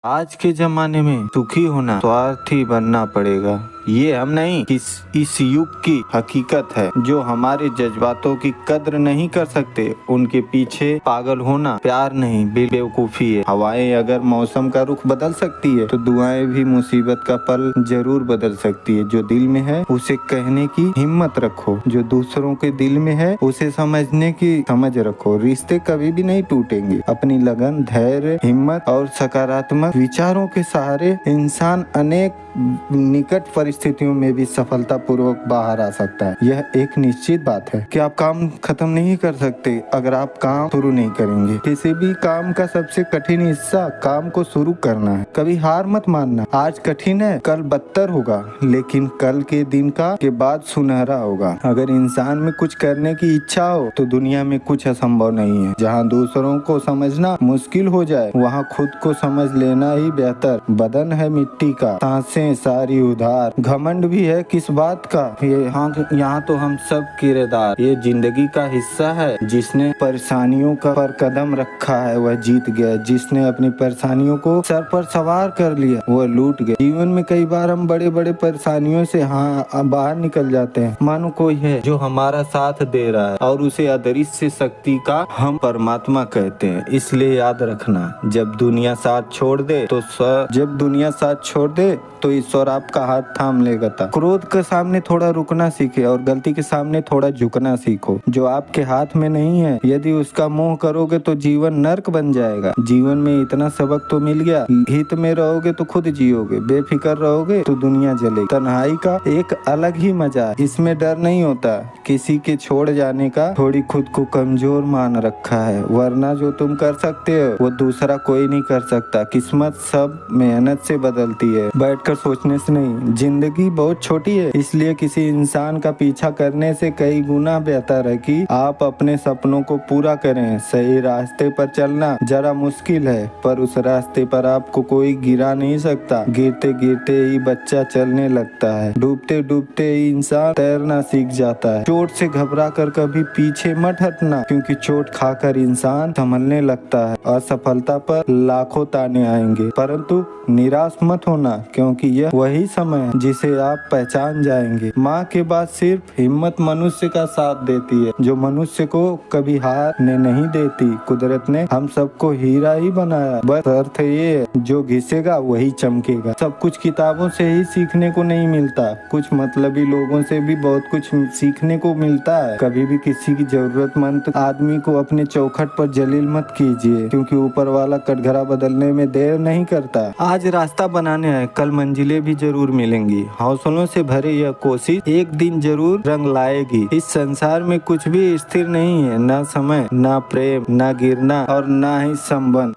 आज के जमाने में सुखी होना स्वार्थी बनना पड़ेगा। ये हम नहीं, इस युग की हकीकत है। जो हमारे जज्बातों की कद्र नहीं कर सकते उनके पीछे पागल होना प्यार नहीं बेवकूफ़ी है। हवाएं अगर मौसम का रुख बदल सकती है तो दुआएं भी मुसीबत का पल जरूर बदल सकती है। जो दिल में है उसे कहने की हिम्मत रखो, जो दूसरों के दिल में है उसे समझने की समझ रखो। रिश्ते कभी भी नहीं टूटेंगे। अपनी लगन, धैर्य, हिम्मत और सकारात्मक विचारों के सहारे इंसान अनेक निकट परिस्थितियों में भी सफलता पूर्वक बाहर आ सकता है। यह एक निश्चित बात है कि आप काम खत्म नहीं कर सकते अगर आप काम शुरू नहीं करेंगे। किसी भी काम का सबसे कठिन हिस्सा काम को शुरू करना है। कभी हार मत मानना। आज कठिन है, कल बदतर होगा, लेकिन कल के दिन के बाद सुनहरा होगा। अगर इंसान में कुछ करने की इच्छा हो तो दुनिया में कुछ असंभव नहीं है। जहाँ दूसरों को समझना मुश्किल हो जाए वहाँ खुद को समझ लेना ही बेहतर। बदन है मिट्टी का, सांसें सारी उधार, घमंड भी है किस बात का, यहाँ तो हम सब किरदार। ये जिंदगी का हिस्सा है। जिसने परेशानियों का पर कदम रखा है वह जीत गया। जिसने अपनी परेशानियों को सर पर सवार कर लिया वह लूट गया। जीवन में कई बार हम बड़े बड़े परेशानियों से बाहर निकल जाते हैं। मानो कोई है जो हमारा साथ दे रहा है और उसे अदृश्य शक्ति का हम परमात्मा कहते हैं। इसलिए याद रखना, जब दुनिया साथ छोड़ दे तो ईश्वर आपका हाथ थाम लेगा। क्रोध के सामने थोड़ा रुकना सीखे और गलती के सामने थोड़ा झुकना सीखो। जो आपके हाथ में नहीं है यदि उसका मोह करोगे तो जीवन नर्क बन जाएगा। जीवन में इतना सबक तो मिल गया, हित में रहोगे तो खुद जियोगे, बेफिक्र रहोगे तो दुनिया जलेगी। तन्हाई का एक अलग ही मजा है, इसमें डर नहीं होता किसी के छोड़ जाने का। थोड़ी खुद को कमजोर मान रखा है, वरना जो तुम कर सकते हो वो दूसरा कोई नहीं कर सकता। किस्मत सब मेहनत से बदलती है, बैठकर सोचने से नहीं। जिंदगी बहुत छोटी है, इसलिए किसी इंसान का पीछा करने से कई गुना बेहतर है कि आप अपने सपनों को पूरा करें। सही रास्ते पर चलना जरा मुश्किल है, पर उस रास्ते पर आपको कोई गिरा नहीं सकता। गिरते गिरते ही बच्चा चलने लगता है, डूबते डूबते ही इंसान तैरना सीख जाता है। चोट से घबरा कर कभी पीछे मत हटना, क्योंकि चोट खाकर इंसान संभलने लगता है। असफलता पर लाखों ताने आएंगे, परंतु निराश मत होना, क्योंकि यह वही समय है जिसे आप पहचान जाएंगे। माँ के बाद सिर्फ हिम्मत मनुष्य का साथ देती है, जो मनुष्य को कभी हारने नहीं देती। कुदरत ने हम सबको हीरा ही बनाया, बस अर्थ ये है जो घिसेगा वही चमकेगा। सब कुछ किताबों से ही सीखने को नहीं मिलता, कुछ मतलबी लोगों से भी बहुत कुछ सीखने को मिलता है। कभी भी किसी की जरूरतमंद आदमी को अपने चौखट पर जलील मत कीजिए, क्योंकि ऊपर वाला कटघरा बदलने में देर नहीं करता। आज रास्ता बनाने है, कल मंजिलें भी जरूर मिलेंगी। हौसलों से भरे यह कोशिश एक दिन जरूर रंग लाएगी। इस संसार में कुछ भी स्थिर नहीं है, ना समय, ना प्रेम, ना गिरना और ना ही संबंध।